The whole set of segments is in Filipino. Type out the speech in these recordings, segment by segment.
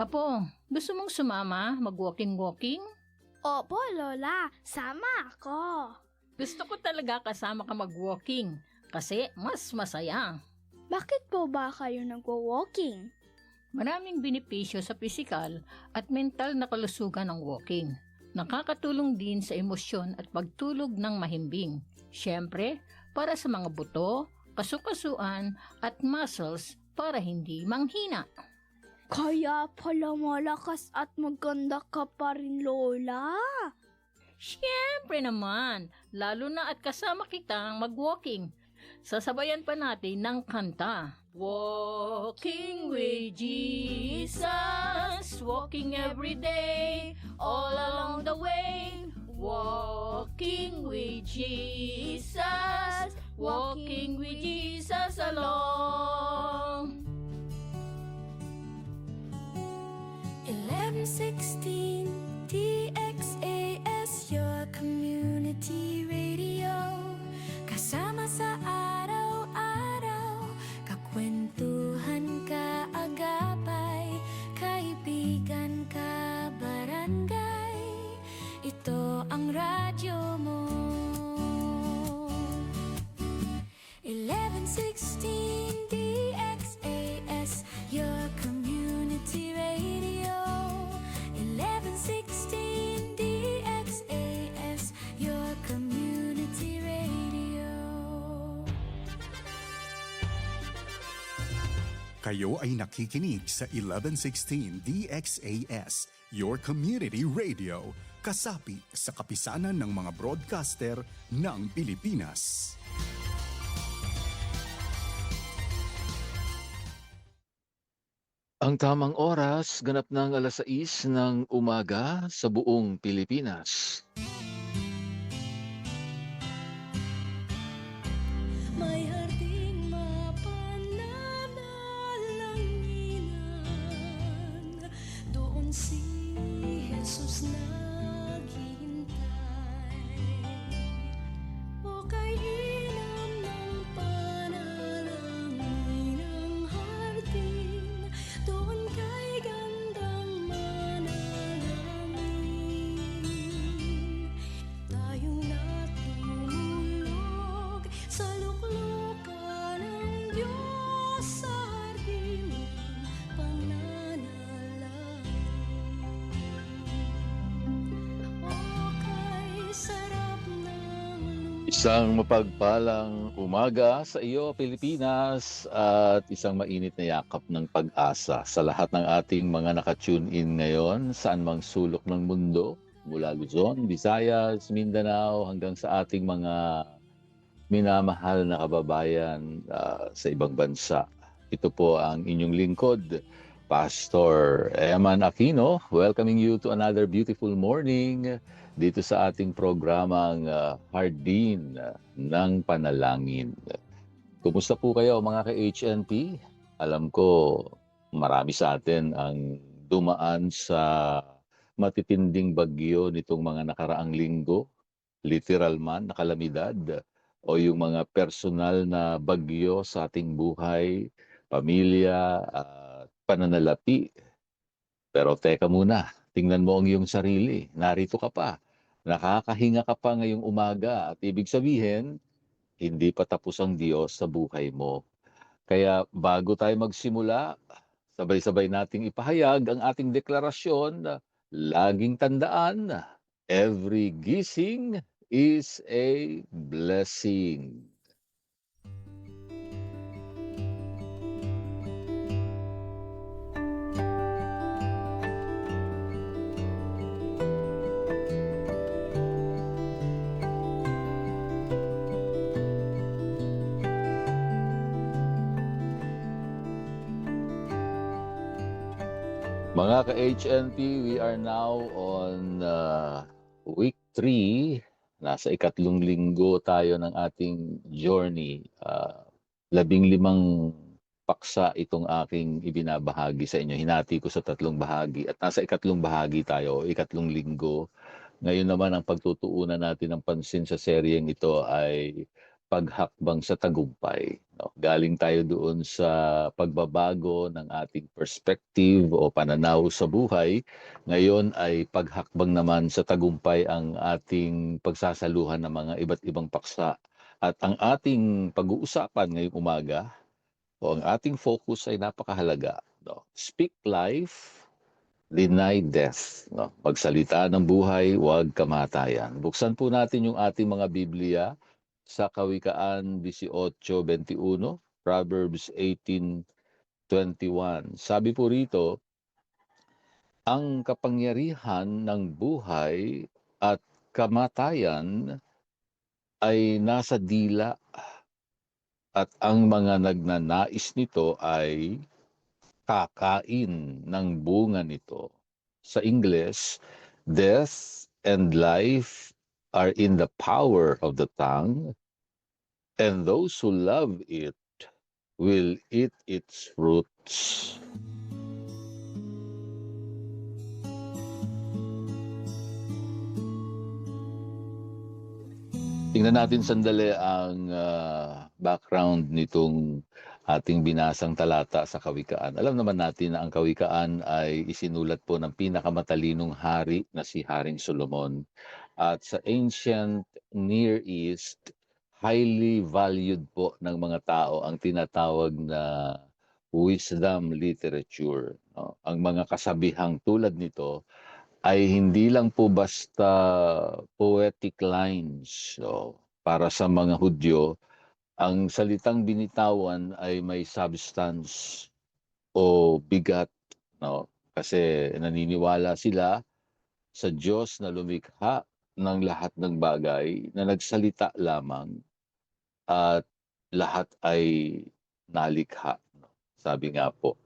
Apo, gusto mong sumama mag-walking-walking? Opo, Lola. Sama ako. Gusto ko talaga kasama ka mag-walking kasi mas masaya. Bakit po ba kayo nagwo-walking? Maraming benepisyo sa pisikal at mental na kalusugan ng walking. Nakakatulong din sa emosyon at pagtulog ng mahimbing. Siyempre, para sa mga buto, kasukasuan at muscles para hindi manghina. Kaya pala malakas at maganda ka pa rin, Lola. Siyempre naman, lalo na at kasama kitang mag-walking. Sasabayan pa natin ng kanta. Walking with Jesus, walking every day, all along the way. Walking with Jesus, walking with Jesus along. 1116 DXAS, your community radio. Kasama sa araw-araw, kakwentuhan ka agapay, kaibigan ka barangay. Ito ang radyo mo. 1116 DXAS, your community radio. 1116 DXAS, your community radio. Kayo ay nakikinig sa 1116 DXAS, your community radio, kasapi sa kapisanan ng mga broadcaster ng Pilipinas. Ang tamang oras, ganap ng 6:00 ng umaga sa buong Pilipinas. May harding mapananalanginan, doon si Jesus naghihintay. O kay inam ng panalangin ang hardin, doon kay gandang manalangin. Tayong natulog sa luklukan ng Diyos sa hardin ng pananalangin. O kay sarap ng Isang mapagpalang umaga sa iyo, Pilipinas, at isang mainit na yakap ng pag-asa sa lahat ng ating mga nakatune in ngayon, saan mang sulok ng mundo, mula Luzon, Visayas, Mindanao, hanggang sa ating mga minamahal na kababayan sa ibang bansa. Ito po ang inyong lingkod, Pastor Eman Aquino, welcoming you to another beautiful morning dito sa ating programang Hardin ng Panalangin. Kumusta po kayo mga ka-HNP? Alam ko marami sa atin ang dumaan sa matitinding bagyo nitong mga nakaraang linggo, literal man na kalamidad, o yung mga personal na bagyo sa ating buhay, pamilya, at pananalapi. Pero teka muna, tingnan mo ang iyong sarili. Narito ka pa. Nakakahinga ka pa ngayong umaga at ibig sabihin, hindi pa tapos ang Diyos sa buhay mo. Kaya bago tayo magsimula, sabay-sabay nating ipahayag ang ating deklarasyon. Laging tandaan, every gising is a blessing. Mga ka-HNP, we are now on week 3. Nasa ikatlong linggo tayo ng ating journey. 15 paksa itong aking ibinabahagi sa inyo. Hinati ko sa 3 bahagi. At nasa ikatlong bahagi tayo, ikatlong linggo. Ngayon naman ang pagtutuunan natin ng pansin sa seryeng ito ay paghakbang sa tagumpay. No? Galing tayo doon sa pagbabago ng ating perspective o pananaw sa buhay. Ngayon ay paghakbang naman sa tagumpay ang ating pagsasaluhan ng mga iba't ibang paksa. At ang ating pag-uusapan ngayong umaga o ang ating focus ay napakahalaga. No? Speak life, deny death. No? Magsalita ng buhay, huwag kamatayan. Buksan po natin yung ating mga Biblia sa Kawikaan 18:21, Proverbs 18:21. Sabi po rito, ang kapangyarihan ng buhay at kamatayan ay nasa dila at ang mga nagnanais nito ay kakain ng bunga nito. Sa Ingles, death and life are in the power of the tongue, and those who love it will eat its fruits. Tingnan natin sandali ang background nitong ating binasang talata sa Kawikaan. Alam naman natin na ang Kawikaan ay isinulat po ng pinakamatalinong hari na si Haring Solomon. At sa ancient Near East, highly valued po ng mga tao ang tinatawag na wisdom literature. No? Ang mga kasabihang tulad nito ay hindi lang po basta poetic lines. So, para sa mga Hudyo, ang salitang binitawan ay may substance o bigat. No? Kasi naniniwala sila sa Diyos na lumikha ng lahat ng bagay na nagsalita lamang at lahat ay nalikha. No? Sabi nga po,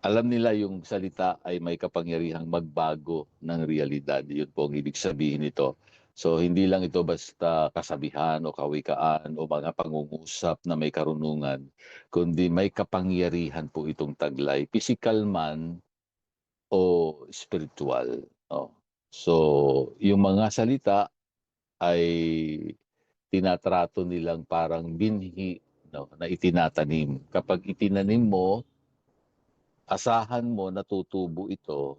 alam nila yung salita ay may kapangyarihang magbago ng realidad. Yun po ang ibig sabihin nito. So hindi lang ito basta kasabihan o kawikaan o mga pangungusap na may karunungan, kundi may kapangyarihan po itong taglay, physical man o spiritual. No? So yung mga salita ay tinatrato nilang parang binhi, no, na itinatanim. Kapag itinanim mo, asahan mo na tutubo ito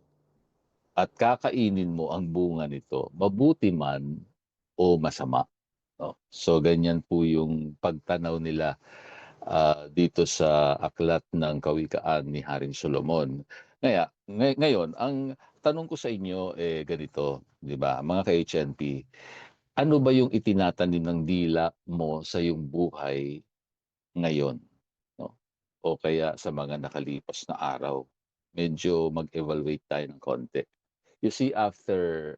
at kakainin mo ang bunga nito, mabuti man o masama. No? So ganyan po yung pagtanaw nila dito sa aklat ng Kawikaan ni Haring Solomon. Ngayon, ang tanong ko sa inyo ganito, di ba, mga ka-HNP, ano ba yung itinatanim ng dila mo sa iyong buhay ngayon? No? O kaya sa mga nakalipas na araw? Medyo mag-evaluate tayo ng konti. You see, after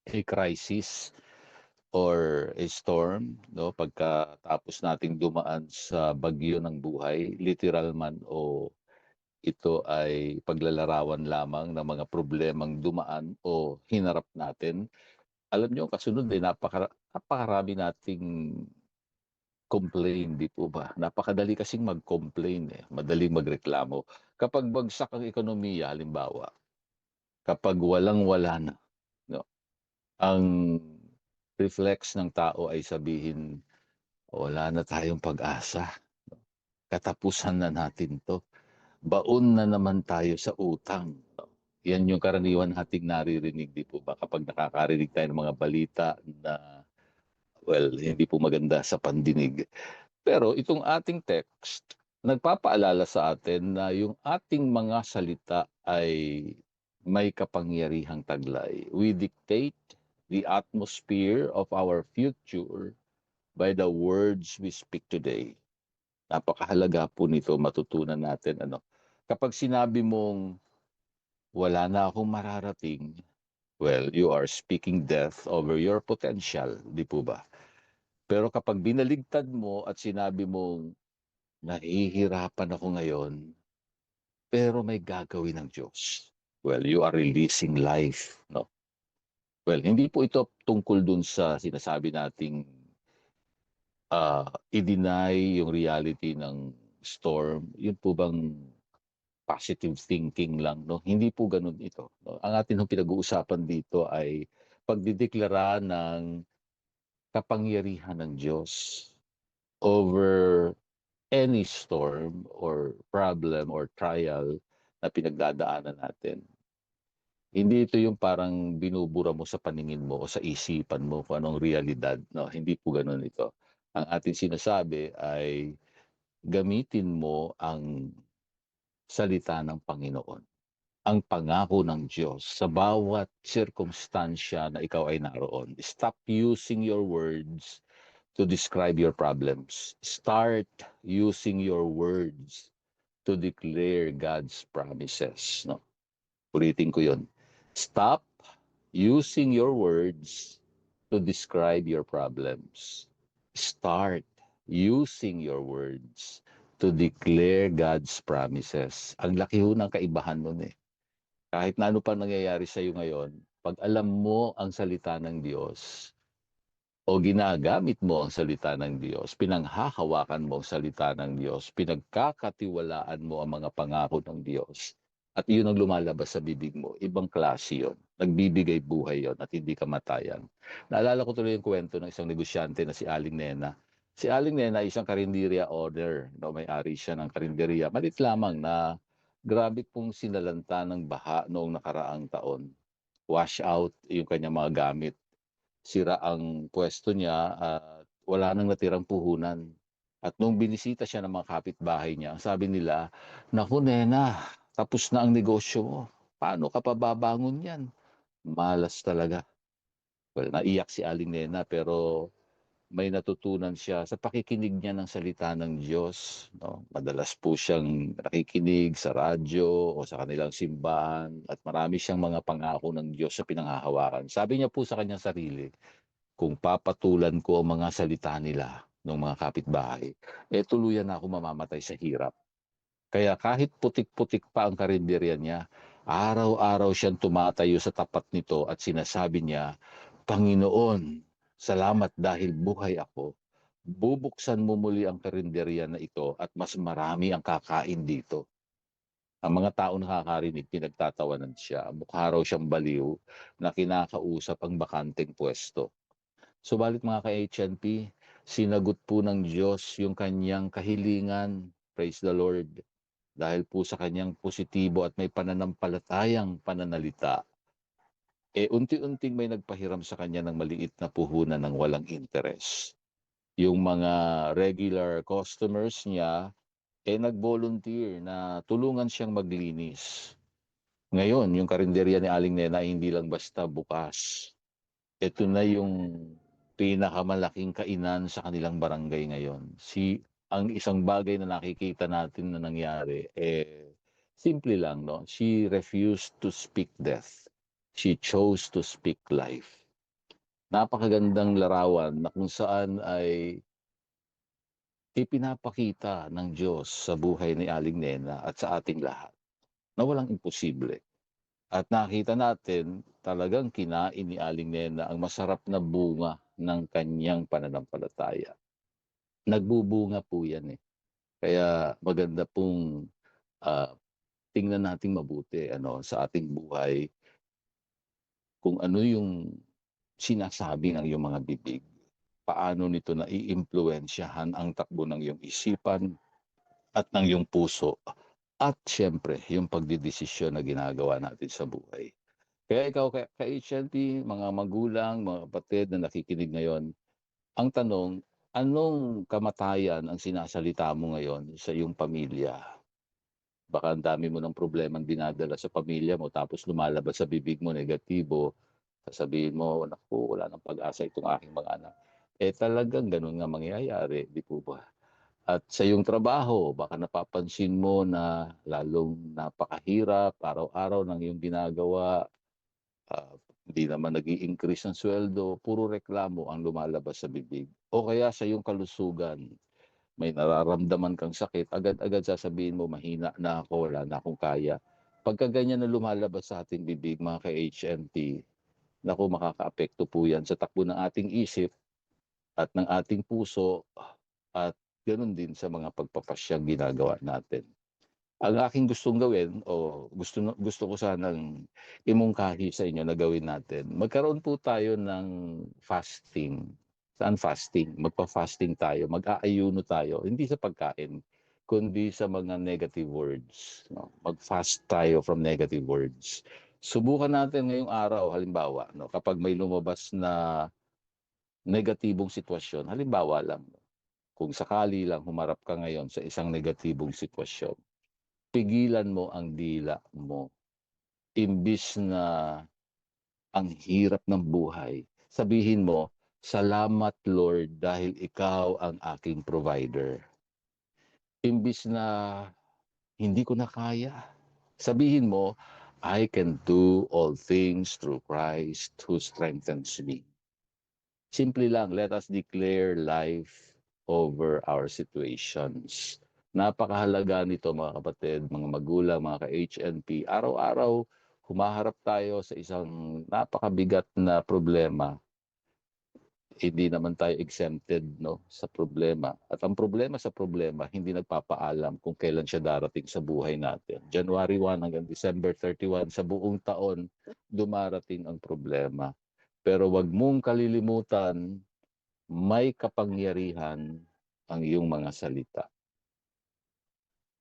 a crisis or a storm, no, pagkatapos nating dumaan sa bagyo ng buhay, literal man o ito ay paglalarawan lamang ng mga problemang dumaan o hinarap natin, alam nyo, kasunod napakarami nating complain, di po ba? Napakadali kasing mag-complain, madaling magreklamo. Kapag bagsak ang ekonomiya, halimbawa, kapag walang-wala na, no, ang reflex ng tao ay sabihin, wala na tayong pag-asa. Katapusan na natin to. Baon na naman tayo sa utang. Yan yung karaniwan nating naririnig, di po ba? Kapag nakakarinig tayo ng mga balita na, well, hindi po maganda sa pandinig. Pero itong ating text, nagpapaalala sa atin na yung ating mga salita ay may kapangyarihang taglay. We dictate the atmosphere of our future by the words we speak today. Napakahalaga po nito, matutunan natin. Kapag sinabi mong wala na akong mararating, well, you are speaking death over your potential, di po ba? Pero kapag binaligtad mo at sinabi mong nahihirapan ako ngayon, pero may gagawin ng Diyos, well, you are releasing life. No? Well, hindi po ito tungkol dun sa sinasabi nating i-deny yung reality ng storm. Yun po bang positive thinking lang? No? Hindi po ganun ito. No? Ang atin pinag-uusapan dito ay pagdideklara ng kapangyarihan ng Diyos. over any storm or problem or trial na pinagdadaanan natin. Hindi ito yung parang binubura mo sa paningin mo o sa isipan mo kung anong realidad. No? Hindi po ganun ito. Ang ating sinasabi ay gamitin mo ang salita ng Panginoon, ang pangako ng Diyos sa bawat sirkumstansya na ikaw ay naroon. Stop using your words to describe your problems. Start using your words to declare God's promises. No? Ulitin ko yun. Stop using your words to describe your problems. Start using your words to declare God's promises. Ang laki ho ng kaibahan nun eh. Kahit na ano pa nangyayari sa iyo ngayon, pag alam mo ang salita ng Diyos o ginagamit mo ang salita ng Diyos, pinanghahawakan mo ang salita ng Diyos, pinagkakatiwalaan mo ang mga pangako ng Diyos, at iyon ang lumalabas sa bibig mo, ibang klase yun. Nagbibigay buhay yon at hindi kamatayan. Naalala ko tuloy yung kwento ng isang negosyante na si Aling Nena. Si Aling Nena ay isang karinderya owner. No, may-ari siya ng karinderya. Malit lamang na grabe pong sinalanta ng baha noong nakaraang taon. Wash out yung kanyang mga gamit. Sira ang pwesto niya at wala nang natirang puhunan. At nung binisita siya ng mga kapitbahay niya, sabi nila, "Naku Nena, tapos na ang negosyo mo. Paano ka pa babangon yan?" Malas talaga. Well, naiyak si Aling Nena pero may natutunan siya sa pakikinig niya ng salita ng Diyos. No? Madalas po siyang nakikinig sa radyo o sa kanilang simbahan at marami siyang mga pangako ng Diyos sa pinanghahawakan. Sabi niya po sa kanyang sarili, kung papatulan ko ang mga salita nila ng mga kapitbahay, tuluyan na ako mamamatay sa hirap. Kaya kahit putik-putik pa ang karinderya niya, araw-araw siyang tumatayo sa tapat nito at sinasabi niya, "Panginoon, salamat dahil buhay ako. Bubuksan mo muli ang karinderya na ito at mas marami ang kakain dito." Ang mga tao nakakarinig, pinagtatawanan siya. Mukha raw siyang baliw na kinakausap ang bakanteng pwesto. Subalit mga ka-HNP, sinagot po ng Diyos yung kanyang kahilingan. Praise the Lord. Dahil po sa kanyang positibo at may pananampalatayang pananalita, unti-unting may nagpahiram sa kanya ng maliit na puhunan ng walang interes. Yung mga regular customers niya, nag-volunteer na tulungan siyang maglinis. Ngayon, yung karinderya ni Aling Nena hindi lang basta bukas. Ito na yung pinakamalaking kainan sa kanilang barangay ngayon. Ang isang bagay na nakikita natin na nangyari, simple lang, no? She refused to speak death. She chose to speak life. Napakagandang larawan na kung saan ay ipinapakita ng Diyos sa buhay ni Aling Nena at sa ating lahat na walang imposible. At nakita natin talagang kinain ni Aling Nena ang masarap na bunga ng kanyang pananampalataya. Nagbubunga po yan eh. Kaya maganda pong tingnan nating mabuti sa ating buhay kung ano yung sinasabi ng iyong mga bibig. Paano nito na iimpluwensyahan ang takbo ng iyong isipan at ng iyong puso. At syempre, yung pagdidesisyon na ginagawa natin sa buhay. Kaya ikaw, ka-HNP, mga magulang, mga kapatid na nakikinig ngayon, ang tanong, anong kamatayan ang sinasalita mo ngayon sa iyong pamilya? Baka ang dami mo ng problemang dinadala sa pamilya mo tapos lumalabas sa bibig mo negatibo, sasabihin mo, "Naku, wala nang pag-asa itong aking mga anak." Talagang ganun nga mangyayari, di po ba? At sa iyong trabaho, baka napapansin mo na lalong napakahirap araw-araw ng iyong ginagawa, hindi naman nag-i-increase ang sweldo, puro reklamo ang lumalabas sa bibig. O kaya sa iyong kalusugan, may nararamdaman kang sakit, agad-agad sasabihin mo, "Mahina na ako, wala na akong kaya." Pagka ganyan na lumalabas sa ating bibig, mga ka-HMT, naku, makakaapekto po yan sa takbo ng ating isip at ng ating puso at ganoon din sa mga pagpapasyang ginagawa natin. Ang aking gustong gawin o gusto ko sanang imungkahi sa inyo na gawin natin, magkaroon po tayo ng fasting. Saan fasting? Magpa-fasting tayo, mag-aayuno tayo, hindi sa pagkain, kundi sa mga negative words. No? Mag-fast tayo from negative words. Subukan natin ngayong araw, halimbawa, no, kapag may lumabas na negatibong sitwasyon, halimbawa lang, kung sakali lang humarap ka ngayon sa isang negatibong sitwasyon, pigilan mo ang dila mo. Imbis na ang hirap ng buhay, sabihin mo, "Salamat Lord dahil ikaw ang aking provider." Imbis na hindi ko na kaya, sabihin mo, "I can do all things through Christ who strengthens me." Simple lang, let us declare life over our situations. Napakahalaga nito mga kapatid, mga magulang, mga ka-HNP. Araw-araw, humaharap tayo sa isang napakabigat na problema. Hindi naman tayo exempted, no, sa problema. At ang problema sa problema, hindi nagpapaalam kung kailan siya darating sa buhay natin. January 1 hanggang December 31, sa buong taon, dumarating ang problema. Pero wag mong kalilimutan, may kapangyarihan ang iyong mga salita.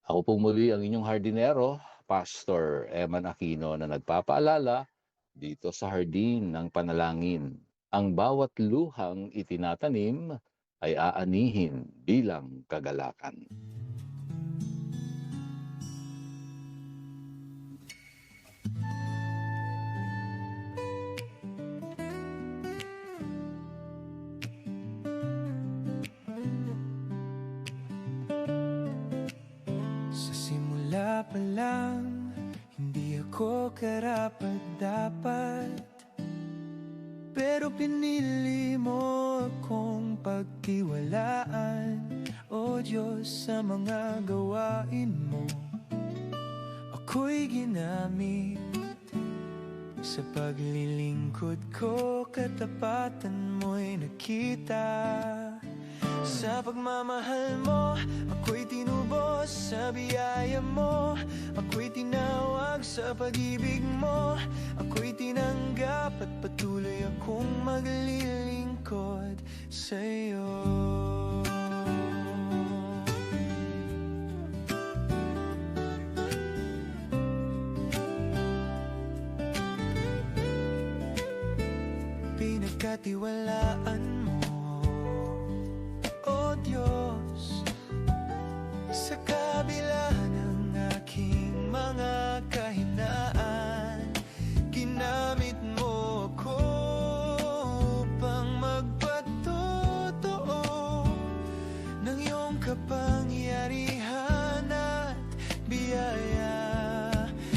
Ako po muli ang inyong hardinero, Pastor Eman Aquino, na nagpapaalala dito sa Hardin ng Panalangin. Ang bawat luhang itinatanim ay aanihin bilang kagalakan. Sa simula pa lang, hindi ako karapat-dapat, pero pinili mo akong pagtiwalaan, O Diyos, sa mga gawain mo. Ako'y ginamit sa paglilingkod ko, katapatan mo'y nakita. Sa pagmamahal mo, ako'y tinubos sa biyaya mo. Ako'y tinawag sa pag-ibig mo. Ako'y tinanggap at patuloy akong maglilingkod sa'yo. Pinagkatiwalaan mo, O Diyos, sa kabila ng aking mga kahinaan, ginamit mo ako upang magpatotoo ng iyong kapangyarihan at biyaya.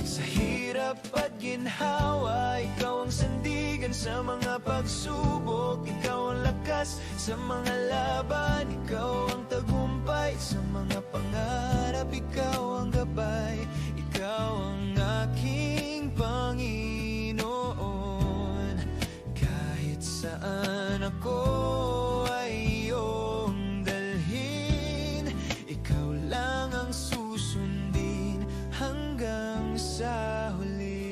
Sa hirap at ginhawa, ikaw ang sandigan sa mga pagsubok. Ikaw ang lakas sa mga laban. Ikaw ang tagumpay sa mga pangarap. Ikaw ang gabay. Ikaw ang aking Panginoon. Kahit saan ako ay iyong dalhin, ikaw lang ang susundin hanggang sa huli.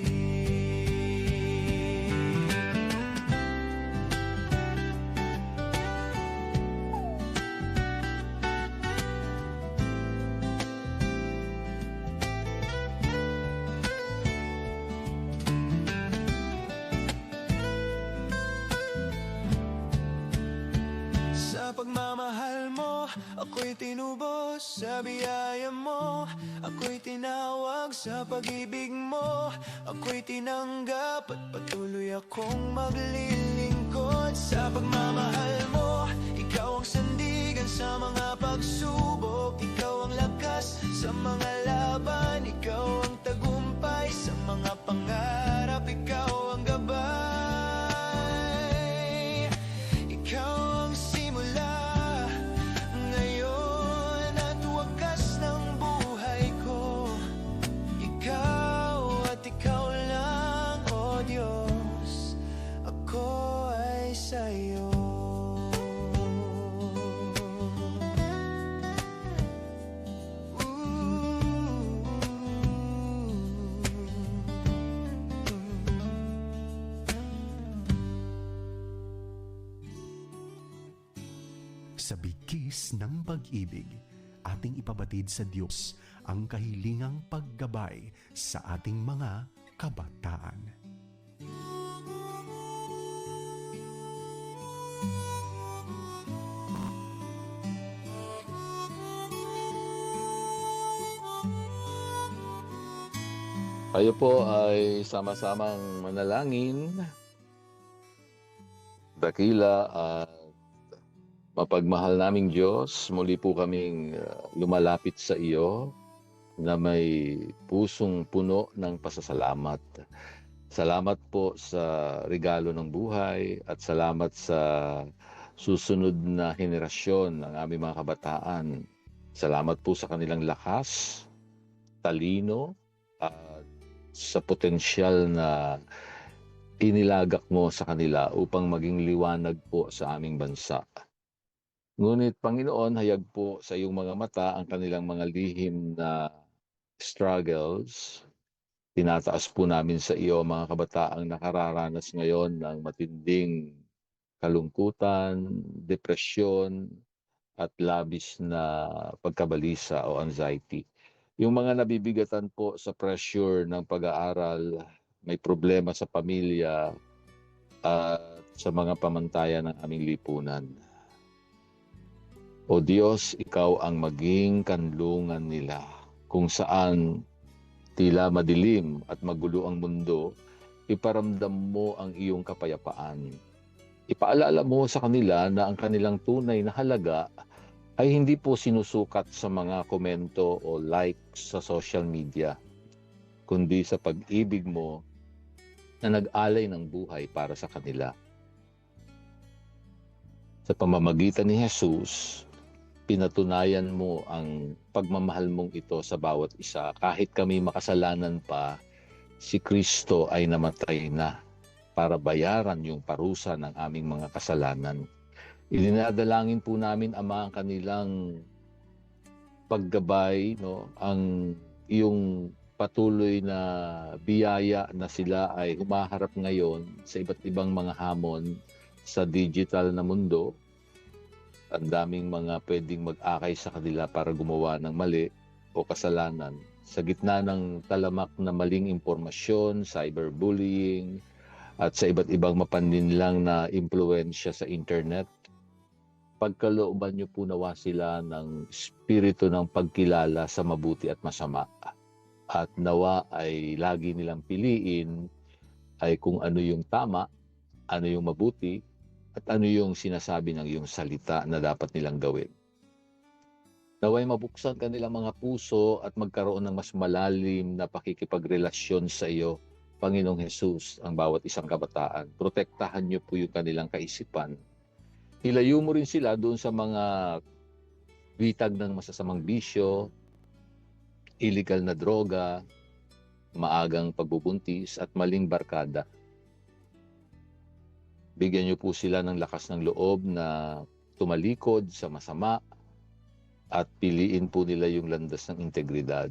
Sa pagmamahal mo, ako'y tinubos sa biyaya mo. Ako'y tinawag sa pag-ibig mo. Ako'y tinanggap at patuloy akong maglilingkod. Sa pagmamahal mo, ikaw ang sandigan sa mga pagsubok. Ikaw ang lakas sa mga laban. Ikaw ang tagumpay sa mga pangarap. Ikaw ang gabay. Ikaw ang simula ngayon at wakas ng buhay ko. Ikaw at ikaw lang, O Diyos, ako ay sa'yo. Sa bigkis ng pag-ibig, ating ipabatid sa Diyos ang kahilingang paggabay sa ating mga kabataan. Kayo po ay sama-samang manalangin, dakila at mapagmahal naming Diyos. Muli po kaming lumalapit sa iyo na may pusong puno ng pasasalamat. Salamat po sa regalo ng buhay at salamat sa susunod na henerasyon ng aming mga kabataan. Salamat po sa kanilang lakas, talino, at sa potensyal na inilagak mo sa kanila upang maging liwanag po sa aming bansa. Ngunit Panginoon, hayag po sa iyong mga mata ang kanilang mga lihim na struggles. Tinataas po namin sa iyo mga kabataang nakararanas ngayon ng matinding kalungkutan, depresyon, at labis na pagkabalisa o anxiety. Yung mga nabibigatan po sa pressure ng pag-aaral, may problema sa pamilya at sa mga pamantayan ng aming lipunan. O Diyos, ikaw ang maging kanlungan nila kung saan tila madilim at magulo ang mundo, iparamdam mo ang iyong kapayapaan. Ipaalala mo sa kanila na ang kanilang tunay na halaga ay hindi po sinusukat sa mga komento o likes sa social media, kundi sa pag-ibig mo na nag-alay ng buhay para sa kanila. Sa pamamagitan ni Jesus, pinatunayan mo ang pagmamahal mong ito sa bawat isa. Kahit kami makasalanan pa, si Kristo ay namatay na para bayaran yung parusa ng aming mga kasalanan. Idinadalangin po namin, Ama, ang kanilang paggabay, ang iyong patuloy na biyaya na sila ay humaharap ngayon sa iba't ibang mga hamon sa digital na mundo. Ang daming mga pwedeng mag-akay sa kanila para gumawa ng mali o kasalanan. Sa gitna ng talamak na maling impormasyon, cyberbullying, at sa iba't ibang mapaninlang na impluensya sa internet, pagkalooban niyo po nawa sila ng espiritu ng pagkilala sa mabuti at masama. At nawa ay lagi nilang piliin ay kung ano yung tama, ano yung mabuti, at ano yung sinasabi ng iyong salita na dapat nilang gawin. Naway mabuksan kanilang mga puso at magkaroon ng mas malalim na pakikipagrelasyon sa iyo, Panginoong Jesus, ang bawat isang kabataan. Protektahan niyo po yung kanilang kaisipan. Ilayo mo rin sila doon sa mga bitag ng masasamang bisyo, illegal na droga, maagang pagbubuntis at maling barkada. Bigyan niyo po sila ng lakas ng loob na tumalikod sa masama at piliin po nila yung landas ng integridad.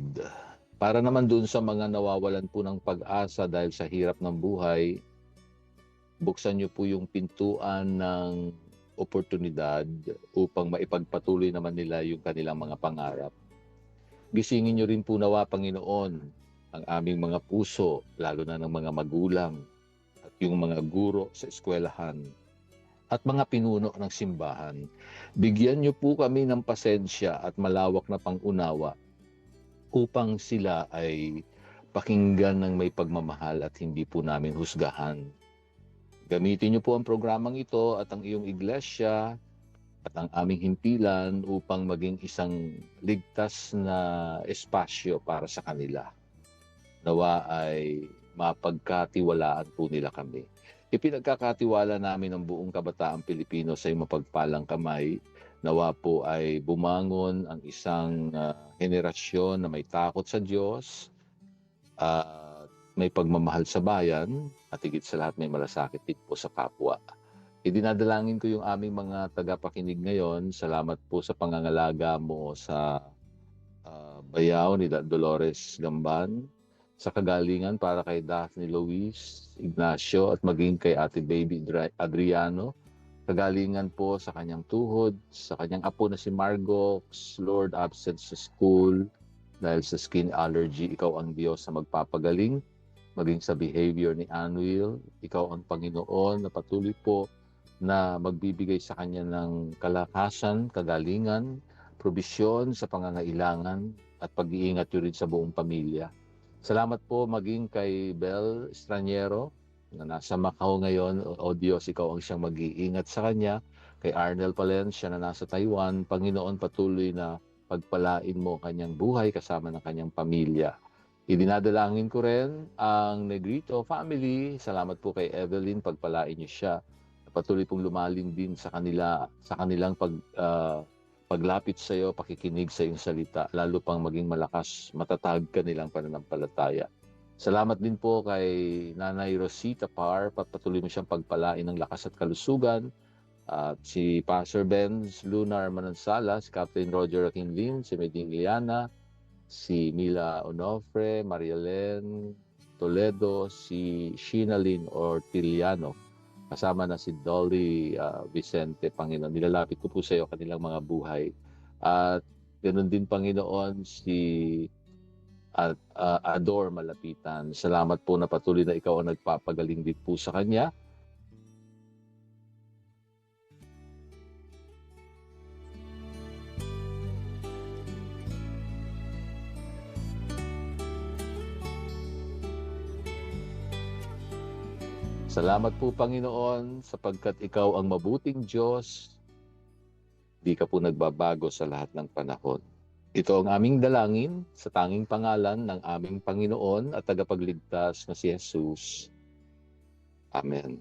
Para naman doon sa mga nawawalan po ng pag-asa dahil sa hirap ng buhay, buksan niyo po yung pintuan ng oportunidad upang maipagpatuloy naman nila yung kanilang mga pangarap. Gisingin niyo rin po nawa, Panginoon, ang aming mga puso, lalo na ng mga magulang at yung mga guro sa eskwelahan at mga pinuno ng simbahan. Bigyan niyo po kami ng pasensya at malawak na pangunawa upang sila ay pakinggan ng may pagmamahal at hindi po namin husgahan. Gamitin niyo po ang programang ito at ang iyong iglesia at ang aming himpilan upang maging isang ligtas na espasyo para sa kanila. Nawa ay mapagkatiwalaan po nila kami. Ipinagkakatiwala namin ang buong kabataang Pilipino sa iyong mapagpalang kamay. Nawa po ay bumangon ang isang henerasyon na may takot sa Diyos, may pagmamahal sa bayan, at higit sa lahat may malasakit din po sa kapwa. Idinadalangin ko yung aming mga tagapakinig ngayon. Salamat po sa pangangalaga mo sa bayaw ni Dolores Gamban, sa kagalingan para kay Daphne Luis Ignacio at maging kay Ate Baby Adriano, Kagalingan po sa kanyang tuhod, sa kanyang apo na si Margox, Lord, absent sa school dahil sa skin allergy. Ikaw ang Diyos na magpapagaling, maging sa behavior ni Anwil. Ikaw ang Panginoon na patuloy po na magbibigay sa kanya ng kalakasan, kagalingan, probisyon sa pangangailangan at pag-iingat yun rin sa buong pamilya. Salamat po maging kay Bel Estraniero na nasa Macau ngayon. O Diyos, ikaw ang siyang mag-iingat sa kanya. Kay Arnel Palencia na nasa Taiwan, Panginoon, patuloy na pagpalain mo kanyang buhay kasama ng kanyang pamilya. Idinadalangin ko rin ang Negrito family. Salamat po kay Evelyn, pagpalain niyo siya. Patuloy pong lumalim din sa kanilang paglapit sa iyo, pakikinig sa iyong salita, lalo pang maging malakas, matatag kanilang pananampalataya. Salamat din po kay Nanay Rosita Par, patuloy mo siyang pagpalain ng lakas at kalusugan. At si Pastor Benz Lunar Manansala, si Captain Roger Aquinlin, si Meding Liana, si Mila Onofre, Marialen Toledo, si Shinalyn Ortiliano, kasama na si Dolly Vicente, Panginoon. Nilalapit ko po sa iyo kanilang mga buhay. At ganoon din, Panginoon, si Ador Malapitan. Salamat po na patuloy na ikaw ang nagpapagaling din po sa kanya. Salamat po, Panginoon, sapagkat ikaw ang mabuting Diyos. Di ka po nagbabago sa lahat ng panahon. Ito ang aming dalangin sa tanging pangalan ng aming Panginoon at tagapagligtas na si Jesus. Amen.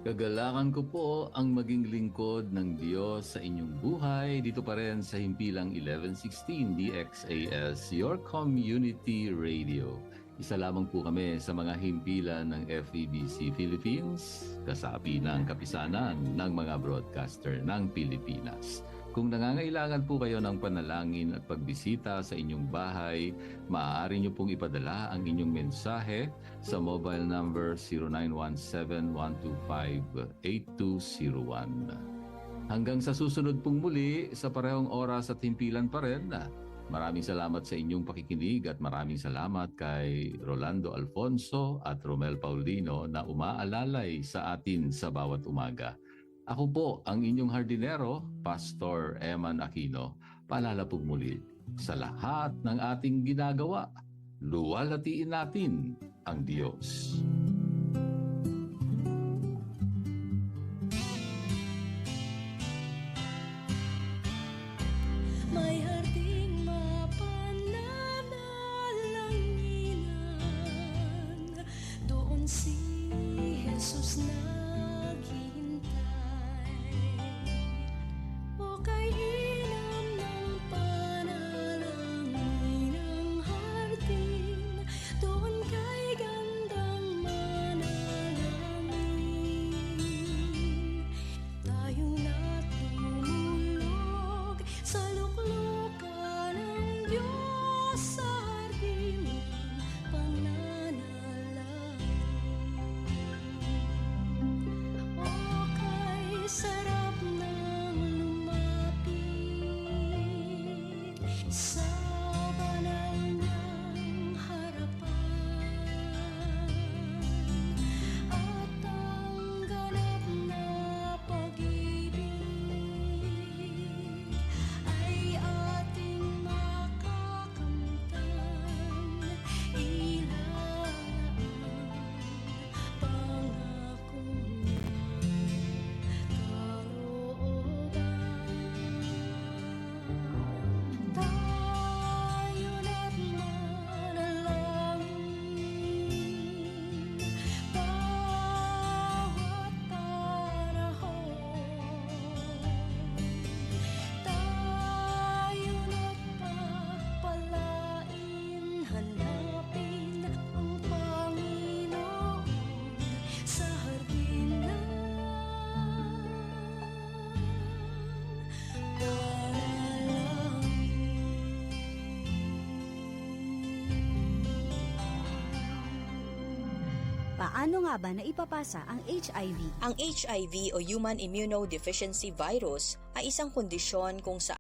Kagalakan ko po ang maging lingkod ng Diyos sa inyong buhay dito pa rin sa Himpilang 1116 DXAS, your community radio. Isa lamang po kami sa mga himpilan ng FEBC Philippines, kasapi ng kapisanan ng mga broadcaster ng Pilipinas. Kung nangangailangan po kayo ng panalangin at pagbisita sa inyong bahay, maaari nyo pong ipadala ang inyong mensahe sa mobile number 0917-125-8201. Hanggang sa susunod pong muli sa parehong oras at himpilan pa rin, maraming salamat sa inyong pakikinig at maraming salamat kay Rolando Alfonso at Romel Paulino na umaalalay sa atin sa bawat umaga. Ako po ang inyong hardinero, Pastor Eman Aquino. Paalala po muli, sa lahat ng ating ginagawa, luwalhatiin natin ang Diyos. May harding mapananalanginan, doon si Jesus naghihintay. O kay inam ng panalangin ng harding, doon kay gandang Paano nga ba naipapasa ang HIV? Ang HIV o Human Immunodeficiency Virus ay isang kondisyon kung saan